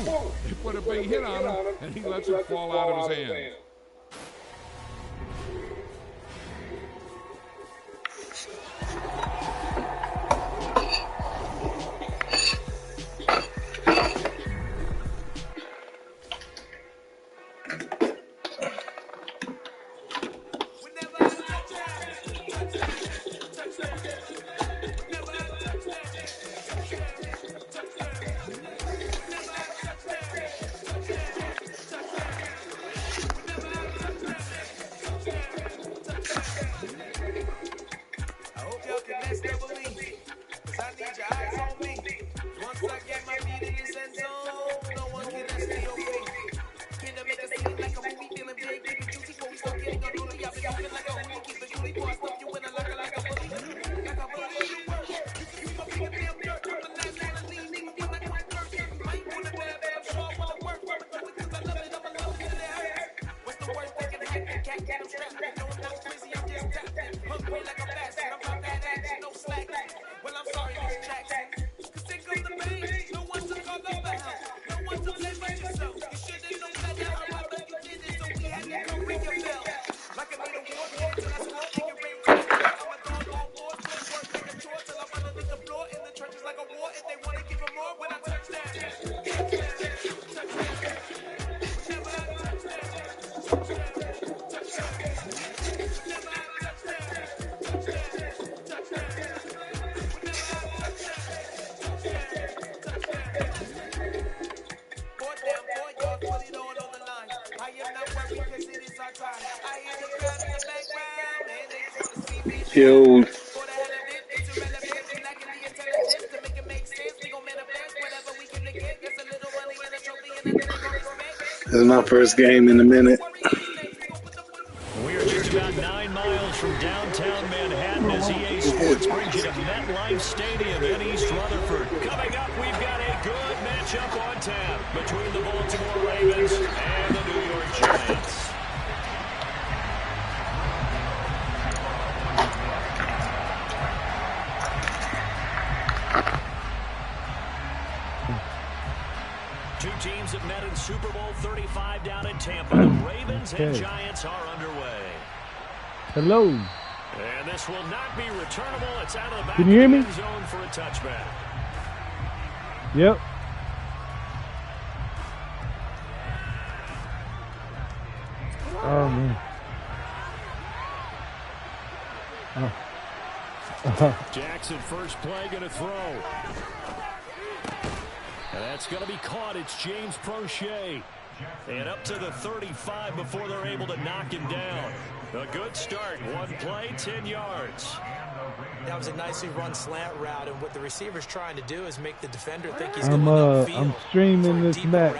Whoa! They put a big hit on him, and he lets it fall out of his hands. Killed. This is my first game in a minute. We are just about 9 miles from downtown Manhattan as EA Sports brings you to MetLife Stadium in East Rutherford. Coming up, we've got a good matchup on tap between the Baltimore Ravens and the New York Giants. Two teams have met in Super Bowl 35 down in Tampa. The Ravens and Giants are underway. Hello. And this will not be returnable. It's out of the back Can you hear me? of the end zone for a touchback. Yep. Oh, man. Jackson, first play, going to throw. And that's going to be caught. It's James Prochet. And up to the 35 before they're able to knock him down. A good start. One play, 10 yards. That was a nicely run slant route, and what the receiver's trying to do is make the defender think he's going upfield. I'm streaming this match.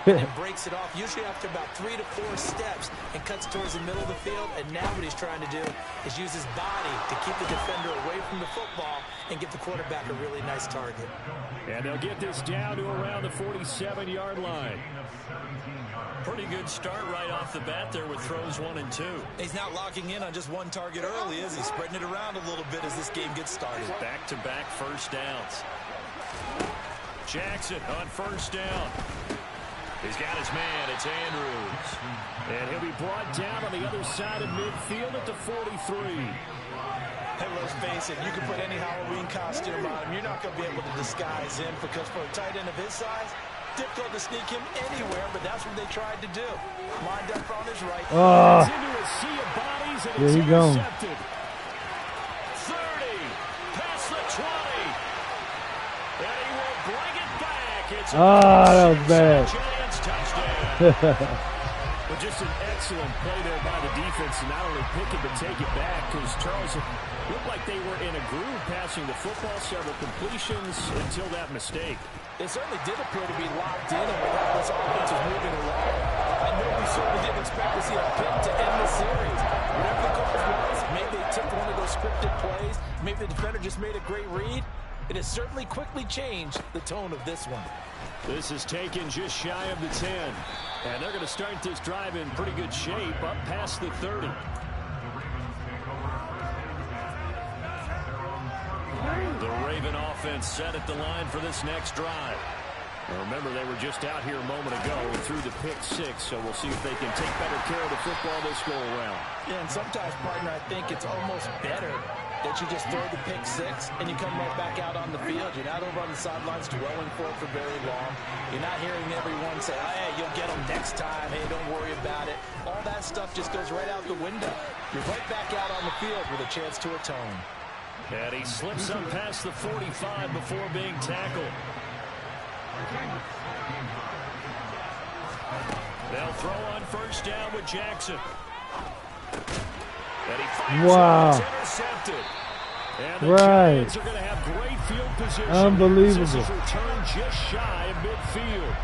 And then breaks it off, usually after about 3 to 4 steps, and cuts towards the middle of the field. And now what he's trying to do is use his body to keep the defender away from the football and give the quarterback a really nice target. And they'll get this down to around the 47-yard line. Pretty good start right off the bat there with throws 1 and 2. He's not locking in on just one target early, is he? Spreading it around a little bit as this game gets started. Back-to-back first downs. Jackson on first down. He's got his man. It's Andrews. And he'll be brought down on the other side of midfield at the 43. Hey, let's face it, you can put any Halloween costume on him. You're not going to be able to disguise him because for a tight end of his size, difficult to sneak him anywhere, but that's what they tried to do. Lined up on his right. Into a sea of bodies, and there it's you go. intercepted. 30, past the 20. And he will bring it back. It's that was bad. Giants touchdown. But just an excellent play there by the defense to not only pick it but take it back, because Charles looked like they were in a groove passing the football, several completions until that mistake. It certainly did appear to be locked in, and with how this offense was moving along, I know we certainly didn't expect to see a pick to end the series. Whatever the cause was, maybe they took one of those scripted plays, maybe the defender just made a great read. It has certainly quickly changed the tone of this one. This is taken just shy of the 10. And they're going to start this drive in pretty good shape, up past the 30. The Raven offense set at the line for this next drive. And remember, they were just out here a moment ago and threw the pick six, so we'll see if they can take better care of the football this go-around. Yeah, and sometimes, partner, I think it's almost better that you just throw the pick six and you come right back out on the field. You're not over on the sidelines dwelling for it for very long. You're not hearing everyone say, hey, you'll get them next time. Hey, don't worry about it. All that stuff just goes right out the window. You're right back out on the field with a chance to atone. And he slips up past the 45 before being tackled. They'll throw on first down with Jackson. And he fires wow. Intercepted. And the Giants are going to have great field position. Unbelievable. This is returned just shy of midfield.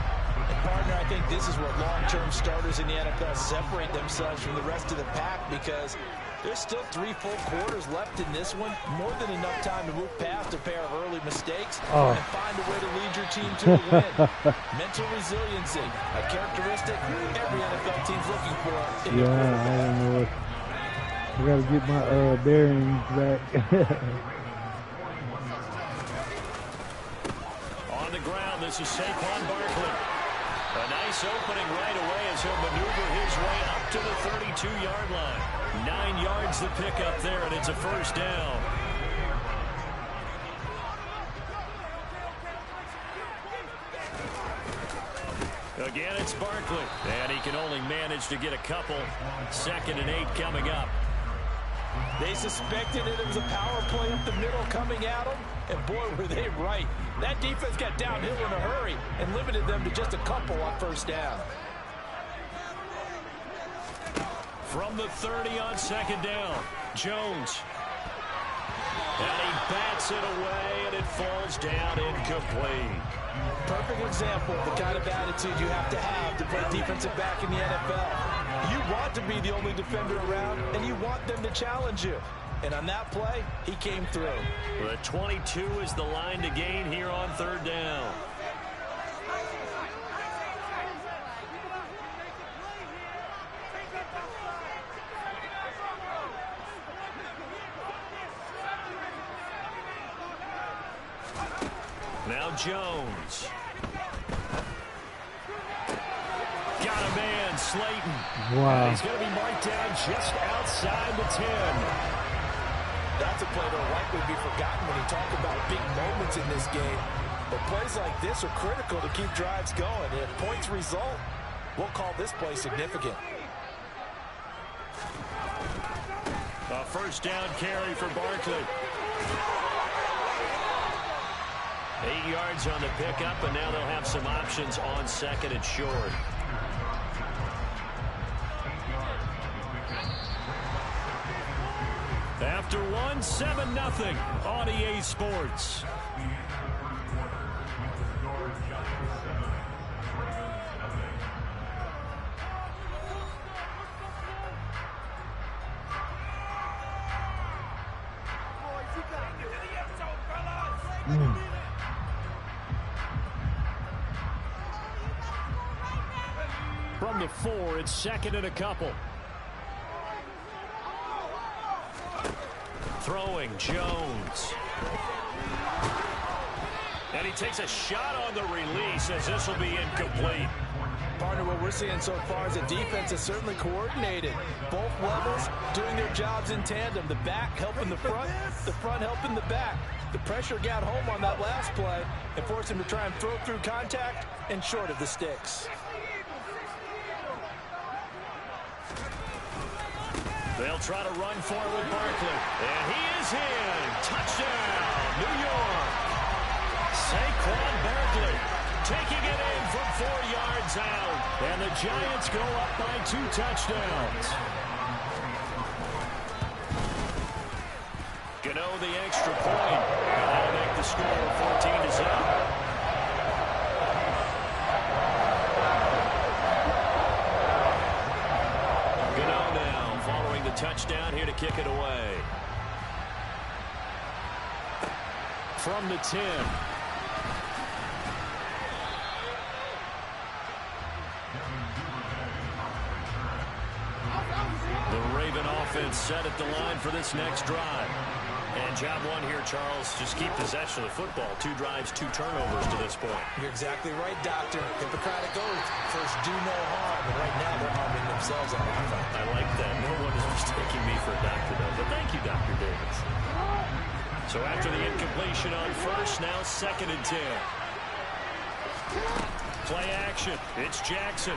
And partner, I think this is where long-term starters in the NFL separate themselves from the rest of the pack, because there's still 3 full quarters left in this one. More than enough time to move past a pair of early mistakes and find a way to lead your team to a win. Mental resiliency, a characteristic every NFL team's looking for. Yeah, I don't know what. I got to get my bearings back. On the ground, this is Saquon Barkley. A nice opening right away as he'll maneuver his way up to the 32-yard line. 9 yards the pickup there, and it's a first down. Again, it's Barkley, and he can only manage to get a couple. 2nd and 8 coming up. They suspected it was a power play up the middle coming at them, and boy, were they right. That defense got downhill in a hurry and limited them to just a couple on first down. From the 30 on 2nd down, Jones. And he bats it away, and it falls down incomplete. Perfect example of the kind of attitude you have to play defensive back in the NFL. You want to be the only defender around, and you want them to challenge you. And on that play, he came through. The 22 is the line to gain here on 3rd down. Now Jones. Got a man, Slayton. Wow. He's going to be marked down just outside the 10. That's a play that will likely be forgotten when you talk about big moments in this game. But plays like this are critical to keep drives going. And if points result, we'll call this play significant. A first down carry for Barkley. 8 yards on the pickup, and now they'll have some options on 2nd and short. After one, 7-0 on EA Sports. From the 4, it's 2nd and a couple. Throwing, Jones. And he takes a shot on the release as this will be incomplete. Partner, what we're seeing so far is the defense is certainly coordinated. Both levels doing their jobs in tandem. The back helping the front helping the back. The pressure got home on that last play and forced him to try and throw through contact and short of the sticks. They'll try to run forward Barkley. And he is in. Touchdown, New York. Saquon Barkley taking it in from 4 yards out. And the Giants go up by 2 touchdowns. Gano the extra point. And that'll make the score 14-0. Touchdown here to kick it away. From the 10. The Raven offense set at the line for this next drive. And job one here, Charles, just keep possession of the football. 2 drives, 2 turnovers to this point. You're exactly right, Doctor. Hippocratic oath. First, do no harm. And right now, they're harming themselves on the front. I like that. No one is mistaking me for a doctor, though. But thank you, Dr. Davis. So after the incompletion on first, now 2nd and 10. Play action. It's Jackson.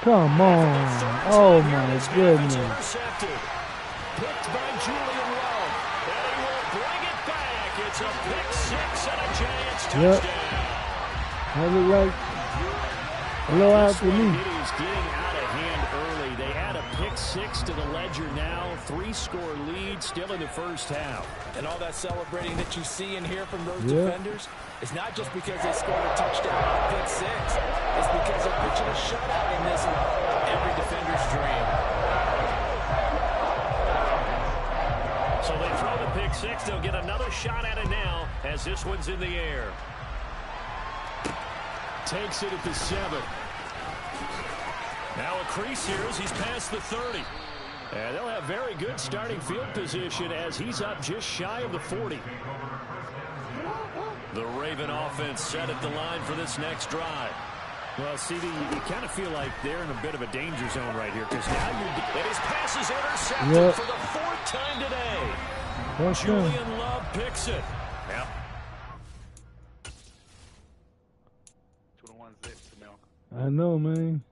Come on. Oh, my goodness. Intercepted. Picked by Julian Love. And he will bring it back. It's a pick 6 and a Giants touchdown. That look like a little out for me. It is getting out of hand early. They had a pick 6 to the ledger now. 3-score lead still in the first half. And all that celebrating that you see and hear from those defenders, it's not just because they scored a touchdown on pick 6. It's because they're pitching a shutout in this one. Every defender's dream. So they throw the pick 6. They'll get another shot at it now as this one's in the air. Takes it at the 7. Now a crease here as he's past the 30. And they'll have very good starting field position as he's up just shy of the 40. The Raven offense set at the line for this next drive. Well, CD, you kind of feel like they're in a bit of a danger zone right here because now and his pass is intercepted for the 4th time today. Julian Love picks it. Yep. I know, man.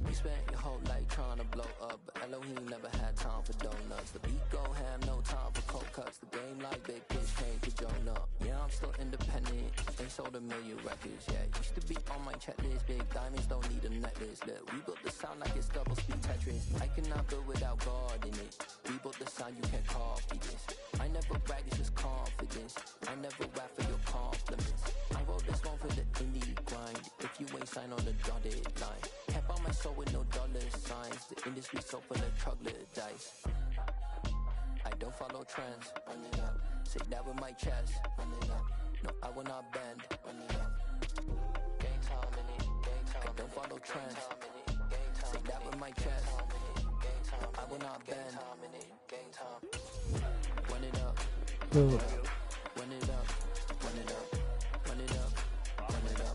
You spent your whole life trying to blow up, but Elohim never had time for donuts. The beat go ham, no time for cold cuts. The game like big pitch came to Jonah. Yeah, I'm still independent. They sold 1 million records, yeah. Used to be on my checklist. Big diamonds don't need a necklace. Look, we built the sound like it's double speed Tetris. I cannot build without God in it. We built the sound, you can't copy this. I never brag, it's just confidence. I never rap for your compliments. I wrote this one for the indie grind. If you ain't signed on the dotted line, can't buy my soul with no dollar signs. The industry so full of troglodytes. I don't follow trends. Say that with my chest. No, I will not bend. Game time in it. I don't follow trends. Say that with my chest. No, I will not bend. Run it up. Run it up. Run it up. Run it up. Run it up. Run it up.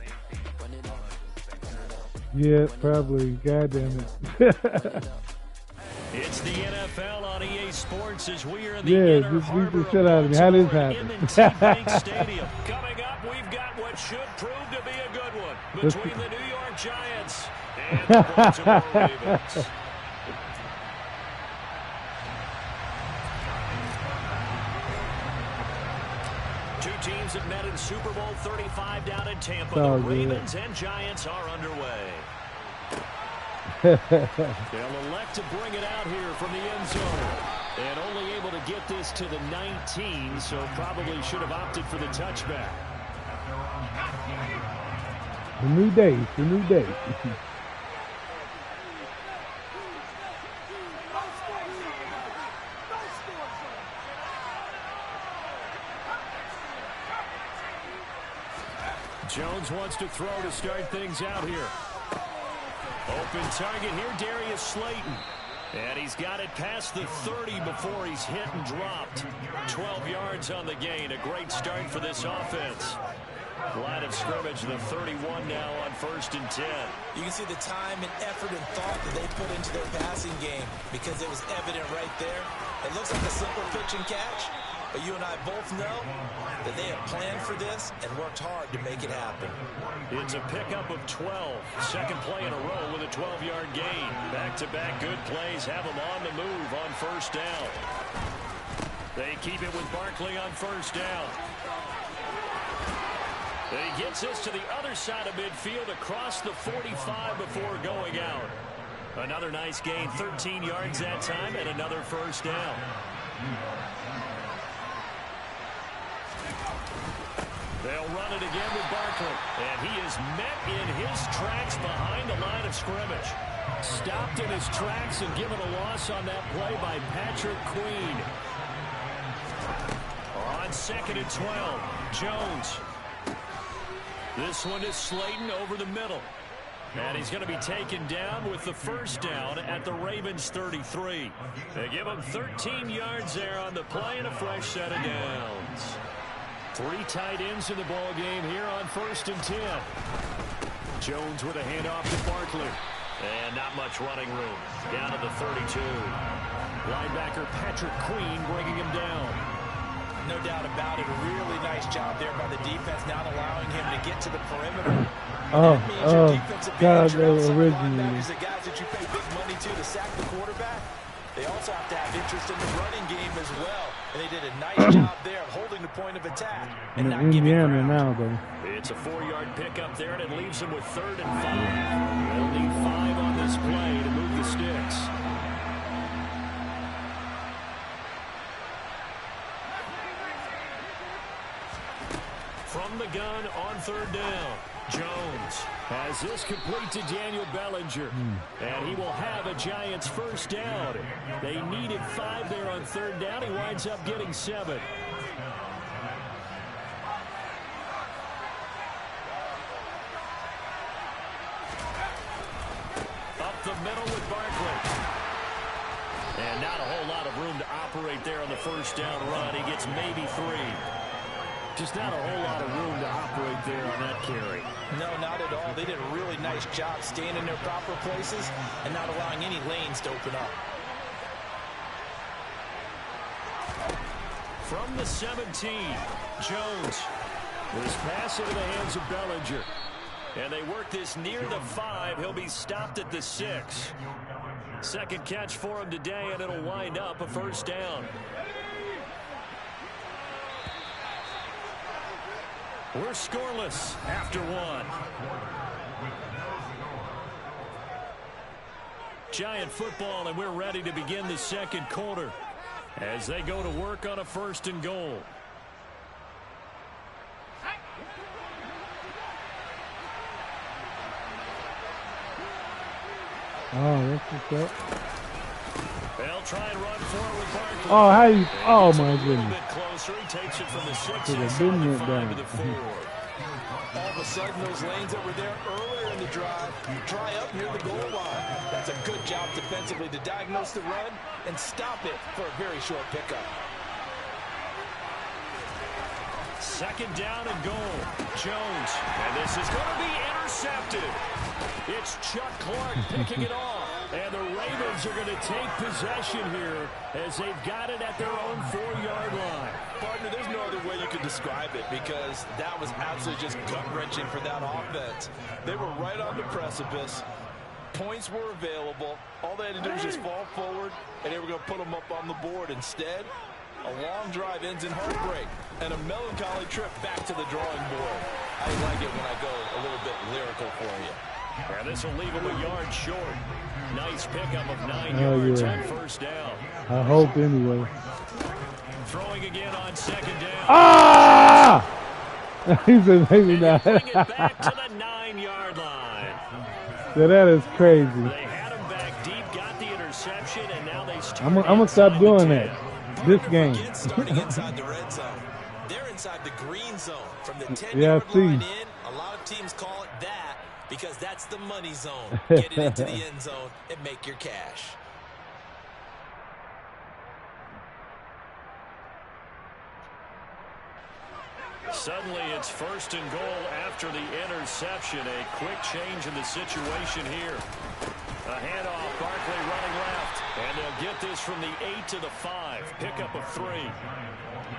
Run it up. Yeah, probably. God damn it. It's the NFL on EA Sports as we are in the yeah, inner just beat harbor the shit out of me. How did this M&T Bank happen? Stadium. Coming up, we've got what should prove to be a good one between the New York Giants and the Baltimore Ravens. Two teams have met in Super Bowl 35 down in Tampa. The Ravens and Giants are underway. They'll elect to bring it out here from the end zone. And only able to get this to the 19, so probably should have opted for the touchback. The new day. The new day. Jones wants to throw to start things out here. Open target here, Darius Slayton. And he's got it past the 30 before he's hit and dropped. 12 yards on the gain. A great start for this offense. Line of scrimmage, the 31 now on 1st and 10. You can see the time and effort and thought that they put into their passing game because it was evident right there. It looks like a simple pitch and catch, but you and I both know that they have planned for this and worked hard to make it happen. It's a pickup of 12. Second play in a row with a 12-yard gain. Back-to-back good plays have them on the move on 1st down. They keep it with Barkley on 1st down. He gets this to the other side of midfield across the 45 before going out. Another nice gain, 13 yards that time, and another 1st down. They'll run it again with Barkley, and he is met in his tracks behind the line of scrimmage. Stopped in his tracks and given a loss on that play by Patrick Queen. On 2nd and 12, Jones. This one is Slayton over the middle. And he's going to be taken down with the first down at the Ravens 33. They give him 13 yards there on the play and a fresh set of downs. 3 tight ends in the ball game here on 1st and 10. Jones with a handoff to Barkley. And not much running room. Down to the 32. Linebacker Patrick Queen bringing him down. No doubt about it. A really nice job there by the defense, not allowing him to get to the perimeter. God, originally. The guys that you pay big money to sack the quarterback, they also have to have interest in the running game as well. And they did a nice job there of holding the point of attack and not giving ground. Now, though. It's a 4-yard pickup there, and it leaves them with 3rd and 5. They'll need 5 on this play to move the sticks. From the gun on 3rd down, Jones has this complete to Daniel Bellinger, and he will have a Giants first down. They needed 5 there on 3rd down. He winds up getting 7. Up the middle with Barkley. And not a whole lot of room to operate there on the first down run. He gets maybe 3. Just not a whole lot of room to operate there on that carry. No, not at all. They did a really nice job staying in their proper places and not allowing any lanes to open up. From the 17, Jones. This pass into the hands of Bellinger. And they work this near the 5. He'll be stopped at the 6. Second catch for him today, and it'll wind up a first down. We're scoreless after 1. Giant football, and we're ready to begin the second quarter as they go to work on a 1st and goal. Oh, that's what's up. They'll try and run forward with Barkley. Oh, how you? Oh my goodness! A little bit closer. He takes it from the 6 To the inside the business 5 down. to the 4. All of a sudden, those lanes that were there earlier in the drive dry up near the goal line. That's a good job defensively to diagnose the run and stop it for a very short pickup. 2nd down and goal. Jones. And this is going to be intercepted. It's Chuck Clark picking it off. And the Ravens are going to take possession here as they've got it at their own 4-yard line. Partner, there's no other way you could describe it because that was absolutely just gut-wrenching for that offense. They were right on the precipice. Points were available. All they had to do was just fall forward, and they were going to put them up on the board. Instead, a long drive ends in heartbreak and a melancholy trip back to the drawing board. I like it when I go a little bit lyrical for you. And this will leave him a yard short. Nice pickup of 9 yards on 1st down. I hope anyway. Throwing again on 2nd down. Ah! He said maybe not. Bring it back to the 9-yard line. So that is crazy. They had him back deep, got the interception, and now they start. I'm gonna stop doing that. This game. Starting inside the red zone. They're inside the green zone. From the 10-yard Yeah, line in, a lot of teams call it that because that's the money zone. Get it into the end zone and make your cash. Suddenly it's 1st and goal after the interception. A quick change in the situation here. A handoff, Barkley running left. And they'll get this from the 8 to the 5. Pickup of 3.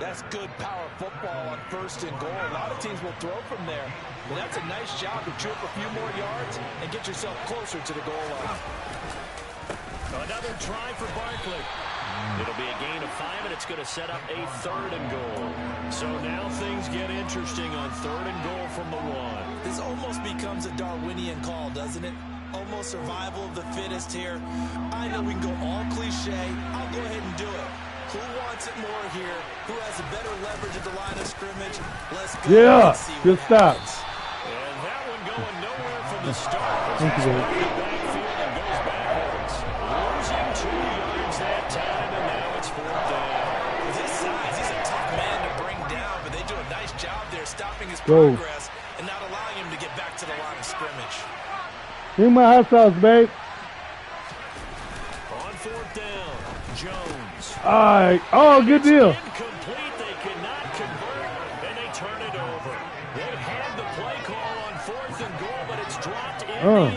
That's good power football on 1st and goal. A lot of teams will throw from there. But that's a nice job to chew up a few more yards and get yourself closer to the goal line. Another try for Barkley. It'll be a gain of 5, and it's going to set up a 3rd and goal. So now things get interesting on 3rd and goal from the 1. This almost becomes a Darwinian call, doesn't it? Almost survival of the fittest here. I know we can go all cliche. I'll go ahead and do it. Who wants it more here? Who has a better leverage at the line of scrimmage? Let's go and see good what stop. happens. And that one going nowhere from the start. Thank you, Dave. Backfield and goes backwards. Losing 2 yards that time, and now it's 4th down. With his size, he's a tough man to bring down, but they do a nice job there stopping his progress and not allowing him to get back to the line of scrimmage. Bring my hot sauce, babe. On fourth down, Jones. All right. Oh, good deal. Incomplete. They cannot convert, and they turn it over. They had the play call on fourth and goal, but it's dropped in the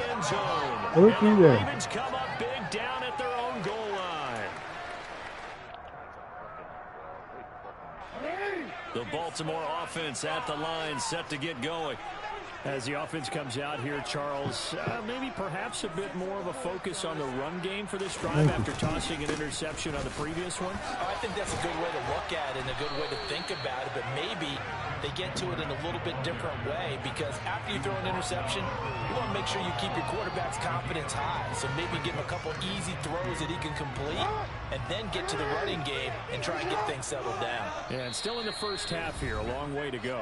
end zone. Look And the there. Ravens come up big down at their own goal line. The Baltimore offense at the line, set to get going. As the offense comes out here, Charles, maybe perhaps a bit more of a focus on the run game for this drive after tossing an interception on the previous one. I think that's a good way to look at it and a good way to think about it, but maybe they get to it in a little bit different way, because after you throw an interception, you want to make sure you keep your quarterback's confidence high. So maybe give him a couple easy throws that he can complete and then get to the running game and try and get things settled down. And still in the first half here, a long way to go.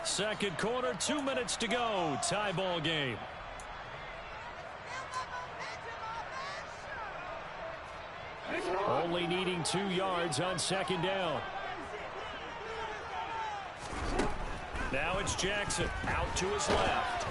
Second quarter, 2 minutes to go. Tie ball game. Only needing 2 yards on second down. Now it's Jackson out to his left.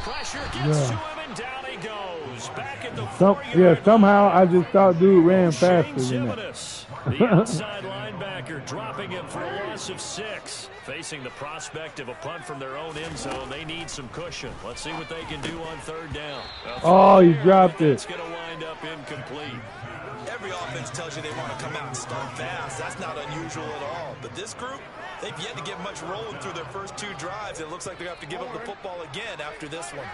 Pressure gets to him and down he goes. Back at the 4-yard somehow I just thought dude ran faster Shane than that. Zimenez, the outside linebacker, dropping him for a loss of 6. Facing the prospect of a punt from their own end zone, they need some cushion. Let's see what they can do on third down. Oh, he dropped it. It's going to wind up incomplete. Every offense tells you they want to come out and start fast. That's not unusual at all. But this group, they've yet to get much rolling through their first 2 drives. It looks like they're going to have to give up the football again after this one.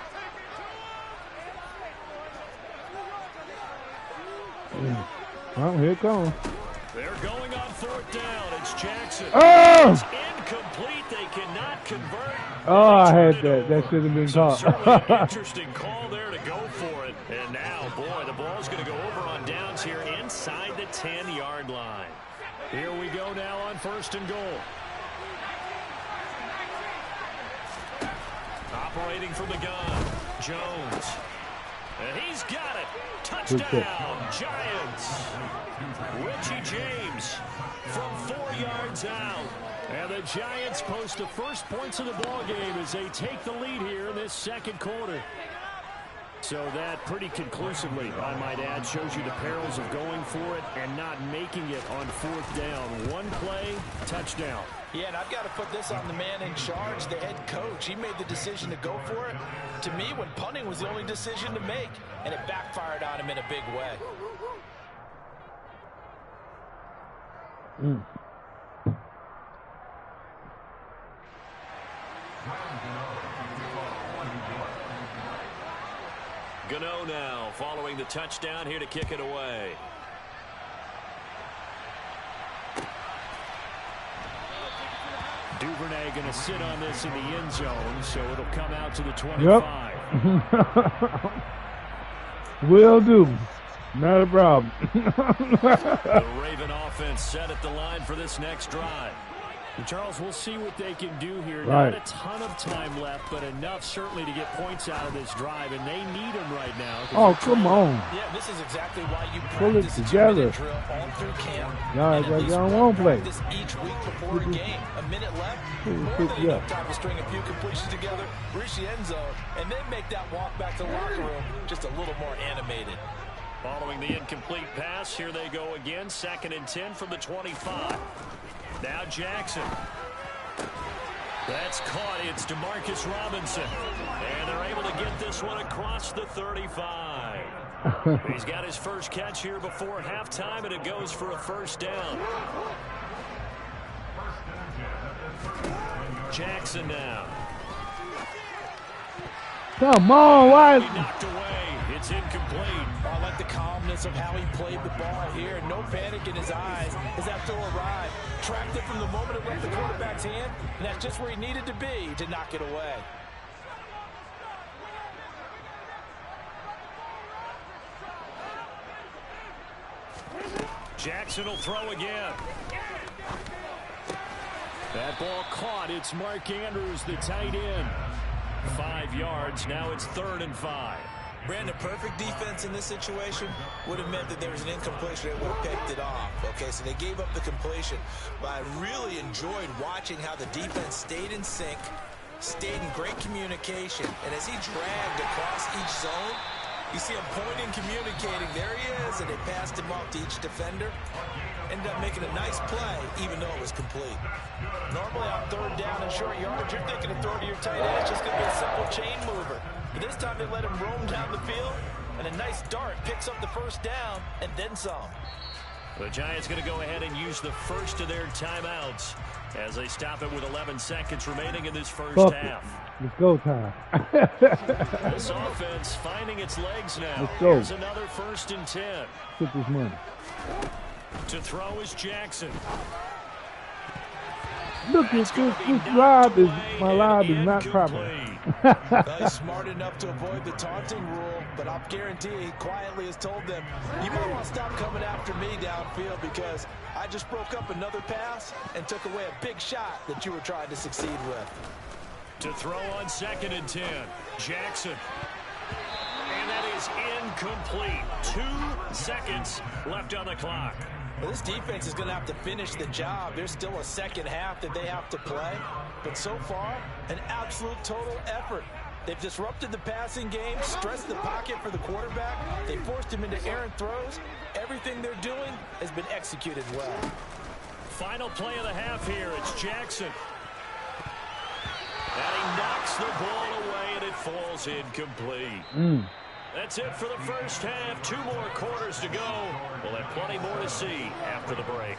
Oh, here it comes. They're going on fourth down. It's Jackson. Oh! It's incomplete. They cannot convert. Oh, I had that. That should have been caught. Certainly an interesting call there to go for it. And now, boy, the ball's going to go over on downs here inside the 10-yard line. Here we go now on first and goal. Operating from the gun, Jones. And he's got it. Touchdown, Giants. Richie James from 4 yards out. And the Giants post the first points of the ball game as they take the lead here in this second quarter. So that pretty conclusively, I might add, shows you the perils of going for it and not making it on fourth down. One play, touchdown. Yeah, and I've got to put this on the man in charge, the head coach. He made the decision to go for it. To me, when punting was the only decision to make, and it backfired on him in a big way. Gano now following the touchdown here to kick it away. Duvernay going to sit on this in the end zone, so it'll come out to the 25. Yep. Will do. Not a problem. The Raven offense set at the line for this next drive. And Charles, we'll see what they can do here. Right. Not a ton of time left, but enough certainly to get points out of this drive, and they need them right now. Oh, come on. Yeah, this is exactly why you Pull it practice together. the drill all through camp. Y'all And act at like least y'all one won't play. practice each week before a game. A minute left, more pick than you enough up. time to string a few completions together, reach the end zone, and then make that walk back to the locker room just a little more animated. Following the incomplete pass, here they go again. 2nd and 10 from the 25. Now Jackson. That's caught. It's DeMarcus Robinson. And they're able to get this one across the 35. He's got his first catch here before halftime, and it goes for a first down. Jackson now. Come on, why? He knocked away. It's incomplete. I like the calmness of how he played the ball here. No panic in his eyes as that throw arrived. Tracked it from the moment it left the quarterback's hand, and that's just where he needed to be to knock it away. Jackson will throw again. That ball caught. It's Mark Andrews, the tight end. 5 yards. Now it's 3rd and 5. Brandon, perfect defense in this situation would have meant that there was an incompletion. They would have picked it off. Okay, so they gave up the completion. But I really enjoyed watching how the defense stayed in sync, stayed in great communication. And as he dragged across each zone, you see him pointing, communicating. There he is, and they passed him off to each defender. Ended up making a nice play, even though it was complete. Normally on third down and short yardage, you're thinking of throw to your tight end. It's just going to be a simple chain mover. But this time they let him roam down the field, and a nice dart picks up the first down and then some. The Giants going to go ahead and use the first of their timeouts as they stop it with 11 seconds remaining in this first half. Let's go, Ty. This offense finding its legs now. Let's go. Here's another 1st and 10. Get this money. To throw is Jackson. Look at this lob is my lob is not proper. Well, he's smart enough to avoid the taunting rule, but I'll guarantee he quietly has told them, you might want to stop coming after me downfield because I just broke up another pass and took away a big shot that you were trying to succeed with. To throw on 2nd and 10, Jackson. And that is incomplete. 2 seconds left on the clock. Well, this defense is going to have to finish the job. There's still a second half that they have to play. But so far, an absolute total effort. They've disrupted the passing game, stressed the pocket for the quarterback. They forced him into errant throws. Everything they're doing has been executed well. Final play of the half here. It's Jackson. And he knocks the ball away, and it falls incomplete. That's it for the first half. 2 more quarters to go. We'll have plenty more to see after the break.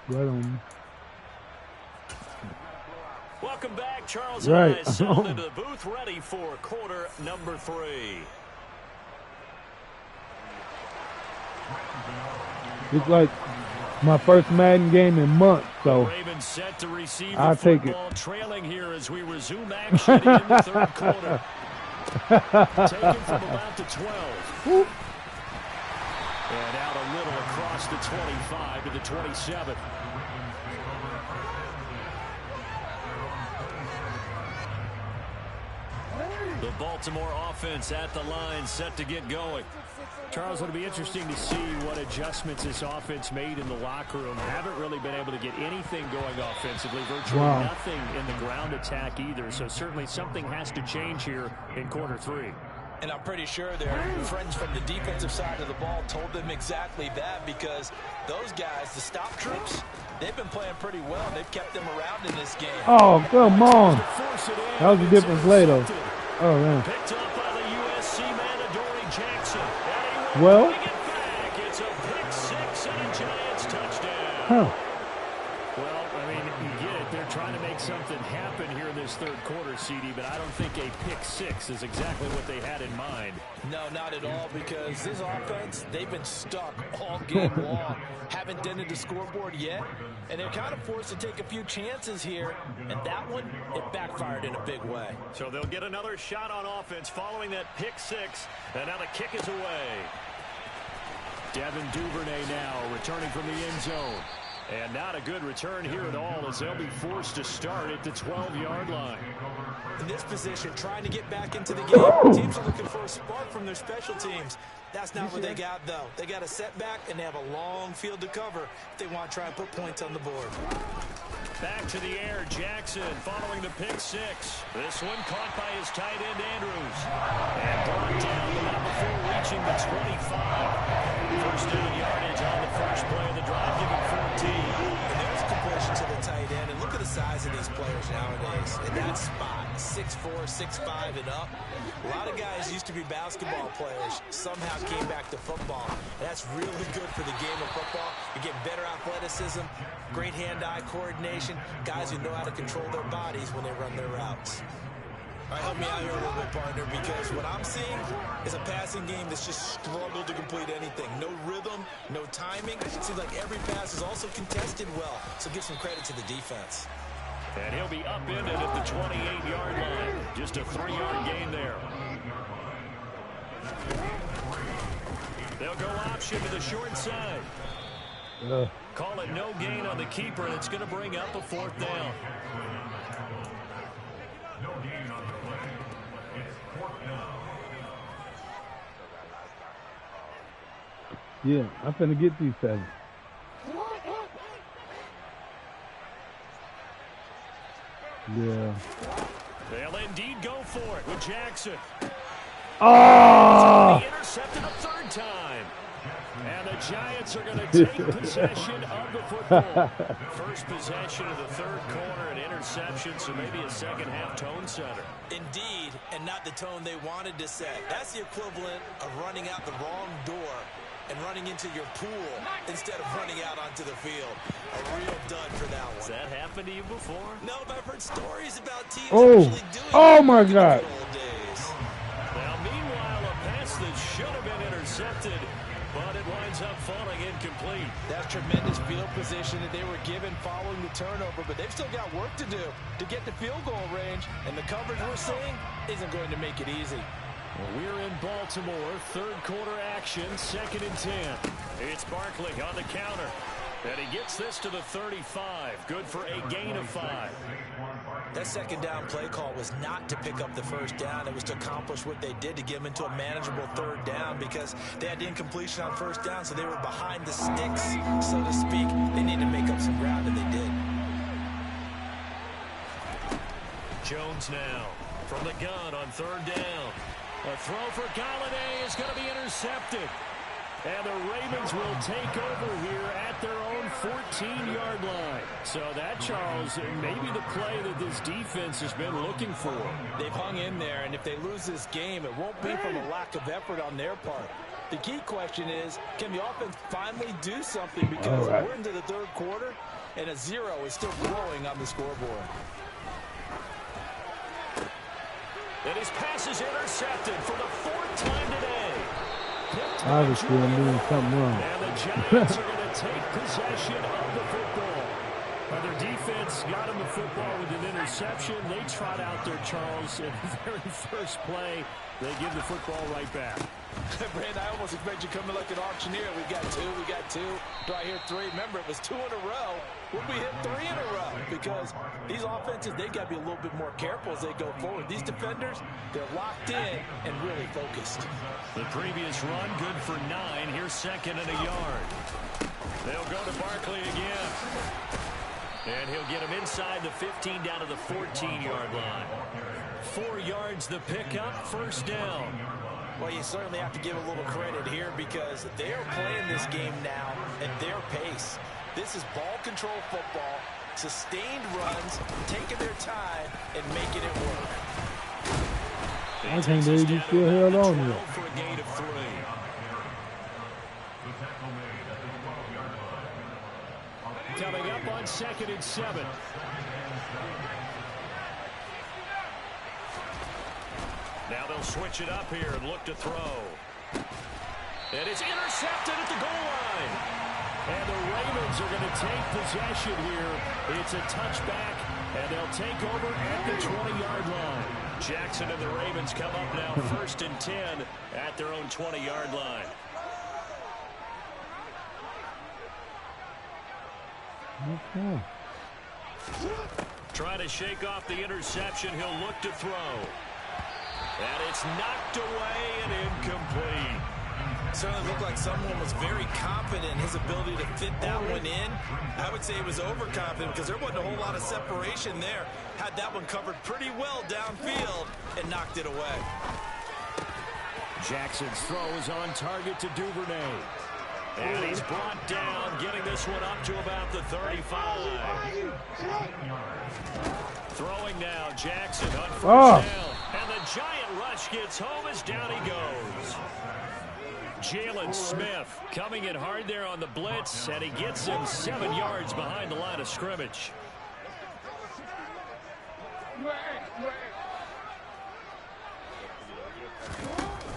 Right on. Welcome back. Charles right. and I settled into the booth ready for quarter number 3. It's like my first Madden game in months, so Ravens set to receive I'll the take football, it. trailing here as we resume action in the third quarter. Taken from about the 12. Whoop. And out a little across the 25 to the 27. The Baltimore offense at the line, set to get going. Charles, it'll be interesting to see what adjustments this offense made in the locker room. Haven't really been able to get anything going offensively. Virtually nothing in the ground attack either. So certainly something has to change here in quarter 3. And I'm pretty sure their friends from the defensive side of the ball told them exactly that, because those guys, the stop troops, they've been playing pretty well. They've kept them around in this game. Oh, come on. That was a different play, though. Oh, man. Picked up by the USC man, Adoree Jackson. Well. It's a pick 6 and a Giants touchdown. Huh. Well, I mean, you get it. They're trying to make something happen here in this third quarter, CD, but I don't think a pick 6 is exactly what they had in mind. No, not at all, because this offense, they've been stuck all game long. Haven't dented the scoreboard yet, and they're kind of forced to take a few chances here, and that one, it backfired in a big way. So they'll get another shot on offense following that pick 6, and now the kick is away. Devin Duvernay now returning from the end zone. And not a good return here at all, as they'll be forced to start at the 12-yard line. In this position, trying to get back into the game, teams are looking for a spark from their special teams. That's not what they got, though. They got a setback, and they have a long field to cover if they want to try and put points on the board. Back to the air, Jackson following the pick 6. This one caught by his tight end, Andrews. And brought down, but not before reaching the 25. First down yardage on the first play of the drive, giving 14. And there's completion to the tight end. And look at the size of these players nowadays. In that spot, 6'4", 6'5", and up. A lot of guys used to be basketball players, somehow came back to football. And that's really good for the game of football. You're getting better athleticism, great hand-eye coordination, guys who know how to control their bodies when they run their routes. All right, help me out here a little bit, partner, because what I'm seeing is a passing game that's just struggled to complete anything. No rhythm, no timing. It seems like every pass is also contested well, so give some credit to the defense. And he'll be upended at the 28-yard line. Just a 3-yard gain there. They'll go option to the short side. Call it no gain on the keeper, and it's going to bring up a 4th down. Yeah, I'm finna get these 7. Yeah. They'll indeed go for it with Jackson. Oh! Intercepted a third time. And the Giants are going to take possession of the football. First possession of the third quarter, an interception, so maybe a second-half tone setter. Indeed, and not the tone they wanted to set. That's the equivalent of running out the wrong door and running into your pool instead of running out onto the field. A real dud for that one. Has that happened to you before? No, but I've heard stories about teams Oh! actually doing Oh, it my in the God. good old days. Now, meanwhile, a pass that should have been intercepted, but it winds up falling incomplete. That's tremendous field position that they were given following the turnover, but they've still got work to do to get to field goal range, and the coverage we're seeing isn't going to make it easy. Well, we're in Baltimore, third quarter action, 2nd and 10. It's Barkley on the counter, and he gets this to the 35. Good for a gain of 5. That second down play call was not to pick up the first down. It was to accomplish what they did to get them into a manageable third down because they had incompletion on first down, so they were behind the sticks, so to speak. They needed to make up some ground, and they did. Jones now from the gun on third down. A throw for Galladay is going to be intercepted. And the Ravens will take over here at their own 14-yard line. So that, Charles, may be the play that this defense has been looking for. They've hung in there, and if they lose this game, it won't be from a lack of effort on their part. The key question is, can the offense finally do something? Because we're into the third quarter, and a 0 is still growing on the scoreboard. And his pass is intercepted for the 4th time today. Obviously, I'm doing something wrong. And the Giants are going to take possession of the football. Their defense got him the football with an interception. They trot out there, Charles, in the very first play. They give the football right back. Brand, I almost expect you coming like an auctioneer. We got 2, we got 2. Do I hear 3? Remember, it was 2 in a row. We'll be hit 3 in a row because these offenses, they got to be a little bit more careful as they go forward. These defenders, they're locked in and really focused. The previous run, good for 9. Here's 2nd and a yard. They'll go to Barkley again. And he'll get him inside the 15 down to the 14-yard line. 4 yards the pickup, first down. Well, you certainly have to give a little credit here because they are playing this game now at their pace. This is ball control football, sustained runs, taking their time, and making it work. I can't believe you still held on here. For a gain of 3. Coming up on 2nd and 7. Now they'll switch it up here and look to throw. And it's intercepted at the goal line. And the Ravens are going to take possession here. It's a touchback, and they'll take over at the 20-yard line. Jackson and the Ravens come up now 1st and 10 at their own 20-yard line. Okay. Trying to shake off the interception. He'll look to throw. And it's knocked away and incomplete. Certainly looked like someone was very confident in his ability to fit that one in. I would say he was overconfident because there wasn't a whole lot of separation there. Had that one covered pretty well downfield and knocked it away. Jackson's throw is on target to Duvernay. And he's brought down, getting this one up to about the 35. Throwing now, Jackson on first down. And the giant rush gets home as down he goes. Jalen Smith coming in hard there on the blitz, and he gets him 7 yards behind the line of scrimmage.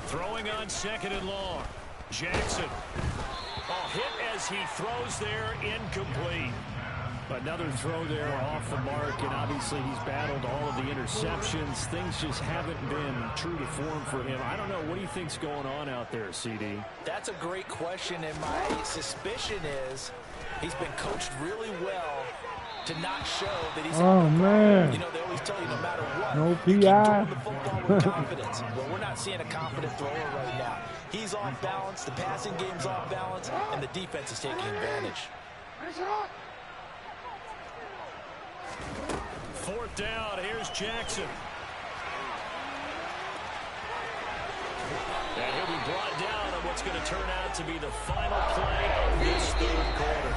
Throwing on 2nd and long. Jackson. Hit as he throws there, incomplete. Another throw there off the mark, and obviously he's battled all of the interceptions. Things just haven't been true to form for him. I don't know. What do you think's going on out there, CD? That's a great question, and my suspicion is he's been coached really well to not show that he's man. You know, they always tell you no matter what, No you keep PI. throwing the football with confidence. Well, we're not seeing a confident thrower right now. He's off balance, the passing game's off balance, and the defense is taking advantage. Fourth down, here's Jackson. And he'll be brought down on what's going to turn out to be the final play of this third quarter.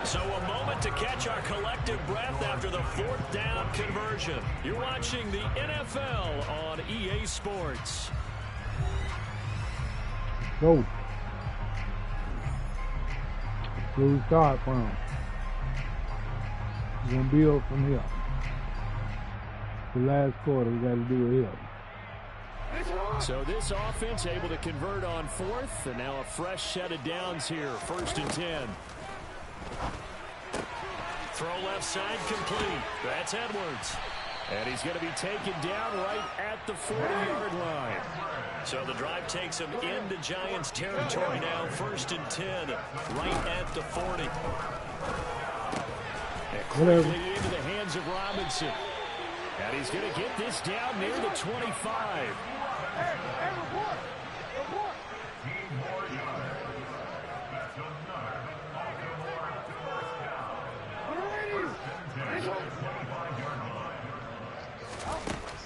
So a moment to catch our collective breath after the fourth down conversion. You're watching the NFL on EA Sports. Go. Where we start from. We're going to build from here. The last quarter, we got to do it here. So this offense able to convert on fourth, and now a fresh set of downs here, 1st and 10. Throw left side complete. That's Edwards. And he's going to be taken down right at the 40-yard line. So the drive takes him into Giants territory now, 1st and 10, right at the 40. And quickly into the hands of Robinson. And he's going to get this down near the 25.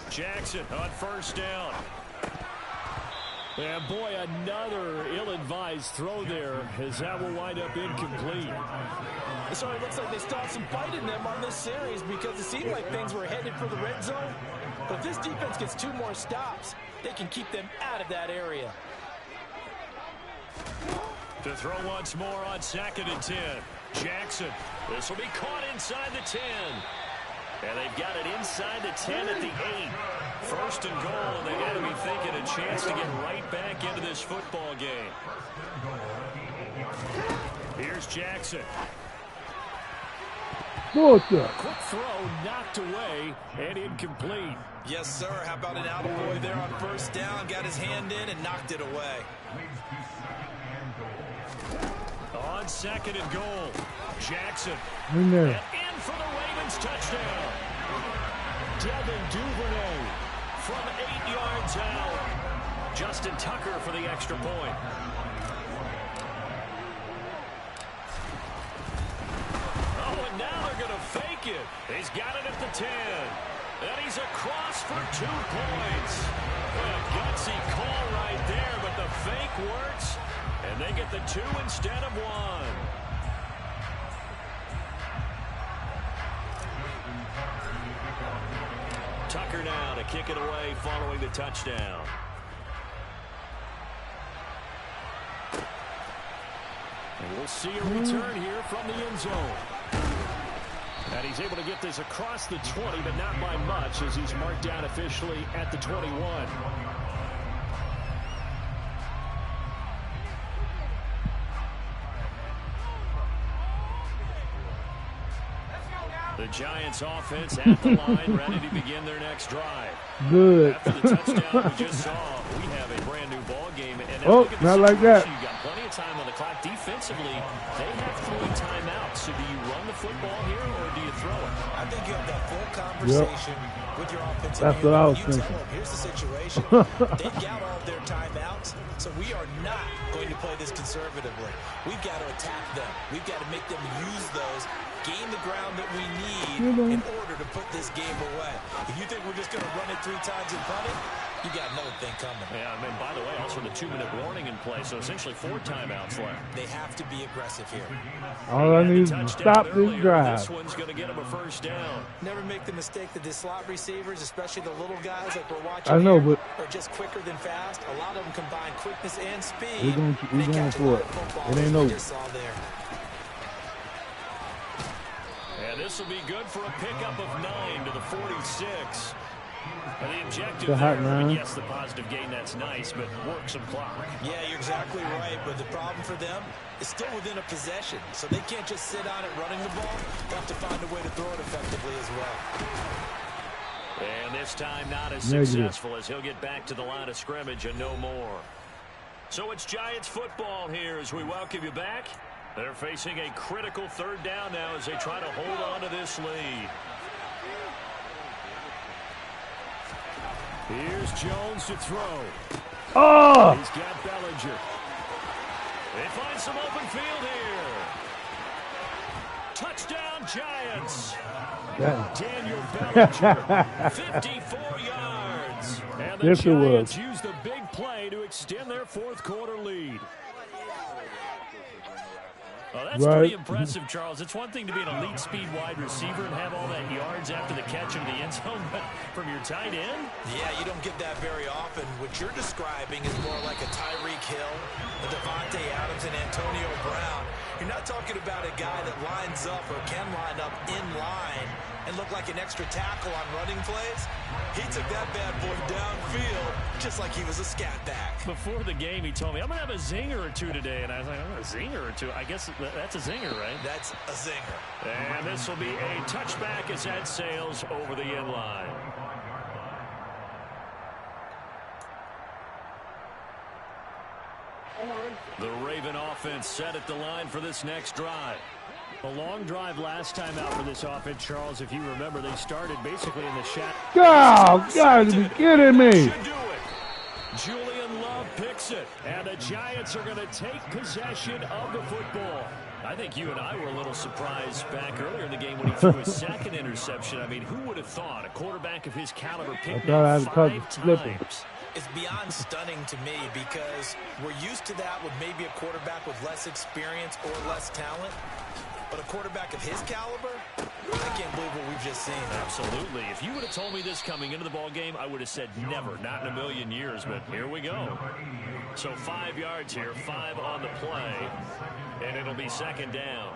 Jackson on 1st down. And boy, another ill-advised throw there, as that will wind up incomplete. So it looks like they still have some fight in them on this series because it seemed like things were headed for the red zone. But if this defense gets 2 more stops, they can keep them out of that area. To throw once more on 2nd and 10. Jackson. This will be caught inside the 10. And they've got it inside the 10 at the 8. 1st and goal, and they got to be thinking a chance to get right back into this football game. Here's Jackson. Quick throw knocked away and incomplete. Yes, sir. How about an attaboy there on 1st down? Got his hand in and knocked it away. On 2nd and goal, Jackson. In there. And in for the Ravens touchdown. Devin Duvernay from 8 yards out. Justin Tucker for the extra point. Oh, and now they're going to fake it. He's got it at the 10. And he's across for 2 points. What a gutsy call right there, but the fake works. And they get the 2 instead of 1. Tucker now to kick it away following the touchdown. And we'll see a return here from the end zone. And he's able to get this across the 20, but not by much, as he's marked down officially at the 21. The Giants offense at the line, ready to begin their next drive. Good. After the touchdown we just saw, we have a brand new ball game. And oh, not like that. You got plenty of time on the clock. Defensively, they have 3 timeouts. So do you run the football here or do you throw it? I think you have that full conversation with your offensive That's what I was you thinking. tell them, here's the situation. They've got all of their timeouts, so we are not going to play this conservatively. We've got to attack them. We've got to make them use those, gain the ground that we need in order to put this game away. If you think we're just going to run it 3 times and punt it, you got another thing coming. Yeah, I mean, by the way, also the 2-minute warning in play, so essentially 4 timeouts left. They have to be aggressive here. All I need is to stop this drive. This one's going to get him a 1st down. Never make the mistake that the slot receivers, especially the little guys like we're watching I know, here, but are just quicker than fast. A lot of them combine quickness and speed. We're going for it. It ain't over. And this will be good for a pickup of 9 to the 46. And the objective there, yes, the positive gain, that's nice, but work some clock. Yeah, you're exactly right, but the problem for them is still within a possession, so they can't just sit on it running the ball. They have to find a way to throw it effectively as well. And this time not as successful as he'll get back to the line of scrimmage and no more. So it's Giants football here as we welcome you back. They're facing a critical third down now as they try to hold on to this lead. Here's Jones to throw. Oh! He's got Bellinger. They find some open field here. Touchdown, Giants. Daniel Bellinger, 54 yards. And the Giants use the big play to extend their fourth quarter lead. Well, that's pretty impressive, Charles. It's one thing to be an elite speed wide receiver and have all that yards after the catch into the end zone, but from your tight end? Yeah, you don't get that very often. What you're describing is more like a Tyreek Hill, a Devontae Adams, and Antonio Brown. You're not talking about a guy that lines up or can line up in line and look like an extra tackle on running plays. He took that bad boy downfield just like he was a scat back. Before the game, he told me, I'm going to have a zinger or two today. And I was like, a zinger or two? I guess that's a zinger, right? That's a zinger. And this will be a touchback as that sails over the end line. The Raven offense set at the line for this next drive. A long drive last time out for this offense, Charles. If you remember, they started basically in the shadow. Oh, God, you kidding me? Julian Love picks it, and the Giants are going to take possession of the football. I think you and I were a little surprised back earlier in the game when he threw his second interception. I mean, who would have thought a quarterback of his caliber picked up 5 times? It's beyond stunning to me because we're used to that with maybe a quarterback with less experience or less talent. But a quarterback of his caliber, I can't believe what we've just seen. Absolutely. If you would have told me this coming into the ball game, I would have said never, not in a million years. But here we go. So 5 yards here, 5 on the play, and it'll be second down.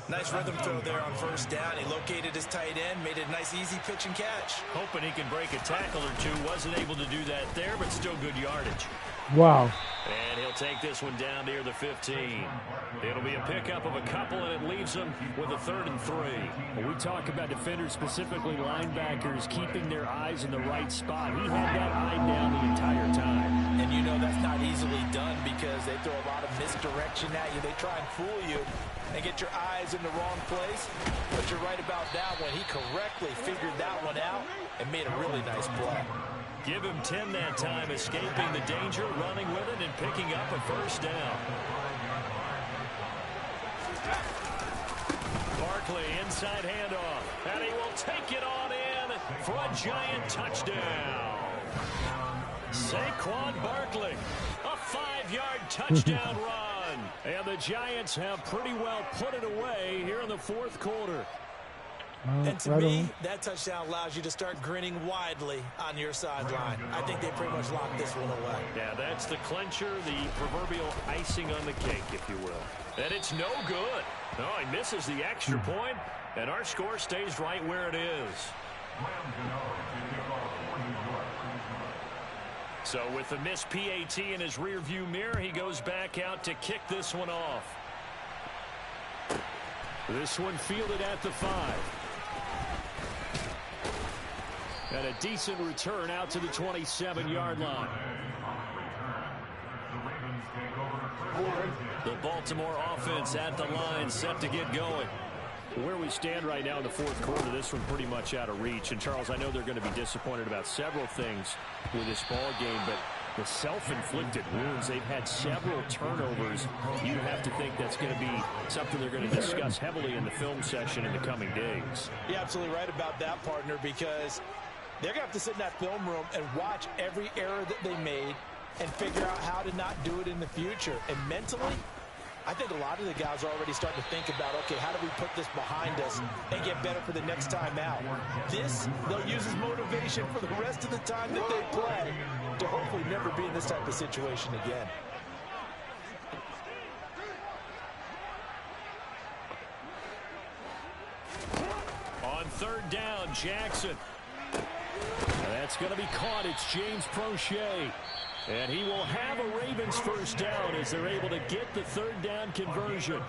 Nice rhythm throw there on first down. He located his tight end, made it a nice easy pitch and catch. Hoping he can break a tackle or two. Wasn't able to do that there, but still good yardage. Wow. And he'll take this one down near the 15. It'll be a pickup of a couple, and it leaves them with a 3rd and 3. When we talk about defenders, specifically linebackers, keeping their eyes in the right spot. He had that eye down the entire time. And you know that's not easily done because they throw a lot of misdirection at you. They try and fool you and get your eyes in the wrong place. But you're right about that one. He correctly figured that one out and made a really nice play. Give him 10 that time, escaping the danger, running with it, and picking up a first down. Barkley, inside handoff, and he will take it on in for a Giant touchdown. Saquon Barkley, a 5-yard touchdown run. And the Giants have pretty well put it away here in the fourth quarter. And to me, that touchdown allows you to start grinning widely on your sideline. I think they pretty much locked this one away. Yeah, that's the clincher, the proverbial icing on the cake, if you will. And it's no good. No, he misses the extra point, and our score stays right where it is. So with the missed PAT in his rearview mirror, he goes back out to kick this one off. This one fielded at the 5. And a decent return out to the 27-yard line. The Baltimore offense at the line, set to get going. Where we stand right now in the fourth quarter, this one pretty much out of reach. And, Charles, I know they're going to be disappointed about several things with this ball game, but the self-inflicted wounds, they've had several turnovers. You have to think that's going to be something they're going to discuss heavily in the film session in the coming days. You're absolutely right about that, partner, because they're going to have to sit in that film room and watch every error that they made and figure out how to not do it in the future. And mentally, I think a lot of the guys are already starting to think about, okay, how do we put this behind us and get better for the next time out? This, they'll use as motivation for the rest of the time that they play to hopefully never be in this type of situation again. On third down, Jackson. That's going to be caught. It's James Prochet. And he will have a Ravens first down as they're able to get the third down conversion.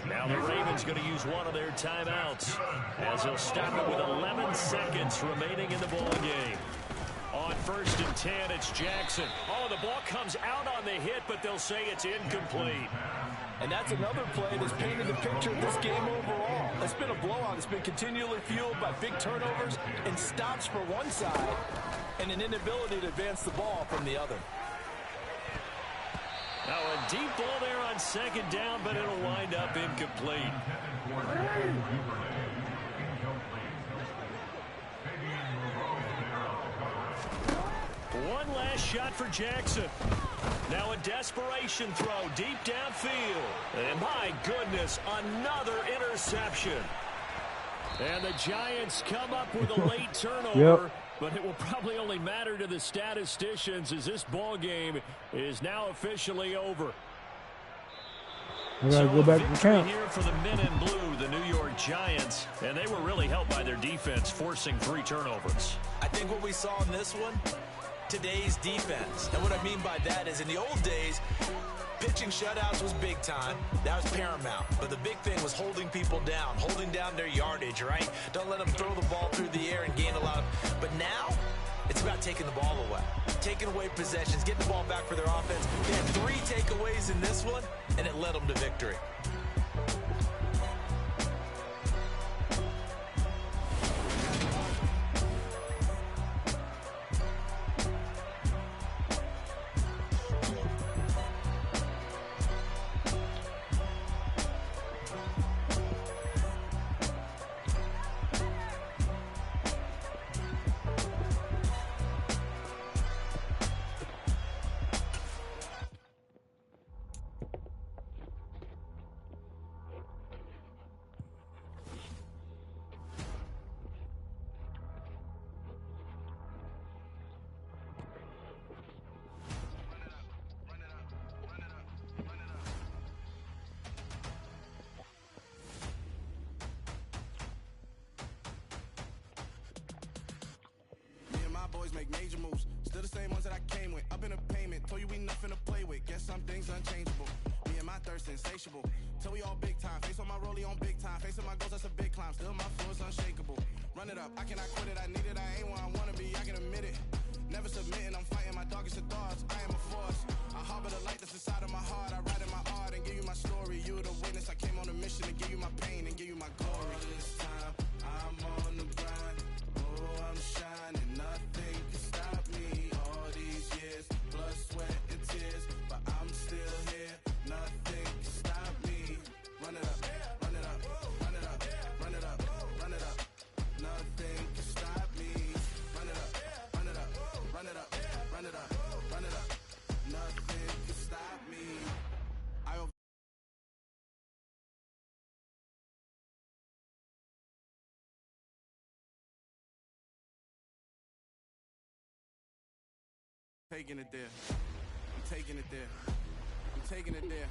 Now the Ravens going to use one of their timeouts as they'll stop it with 11 seconds remaining in the ball game. On 1st and 10, it's Jackson. Oh, the ball comes out on the hit, but they'll say it's incomplete. And that's another play that's painted the picture of this game overall. It's been a blowout. It's been continually fueled by big turnovers and stops for one side and an inability to advance the ball from the other. Now a deep ball there on second down, but it'll wind up incomplete. One last shot for Jackson. Now a desperation throw deep downfield. And my goodness, another interception. And the Giants come up with a late turnover. But it will probably only matter to the statisticians as this ball game is now officially over. I gotta go back to camp. Here for the men in blue, the New York Giants, and they were really helped by their defense, forcing 3 turnovers. I think what we saw in this one, today's defense. And what I mean by that is in the old days, pitching shutouts was big time. That was paramount. But the big thing was holding people down, holding down their yardage, right? Don't let them throw the ball through the air and gain a lot of... But now, it's about taking the ball away. Taking away possessions, getting the ball back for their offense. They had 3 takeaways in this one, and it led them to victory. Make major moves, still the same ones that I came with. Up in a payment, told you we nothing to play with. Guess some things unchangeable. Me and my thirst insatiable. Till we all big time. Face on my rollie on big time. Facing my goals, that's a big climb. Still my flow is unshakable. Run it up, I cannot quit it. I need it, I ain't where I wanna be. I can admit it. Never submitting, I'm fighting my darkest of thoughts. I am a force. I harbor the light that's inside of my heart. I write in my art and give you my story. You the witness. I came on a mission to give you my pain and give you my glory. All this time, I'm on the grind. Oh, I'm shining. Nothing can stop me. All these years, blood, sweat, and tears, but I'm still here. Nothing can stop me. Run it up, run it up, run it up, run it up, run it up. Nothing can stop me. Run it up, run it up, run it up, run it up, run it up. Nothing can stop me. Taking it there. I'm taking it there. I'm taking it there.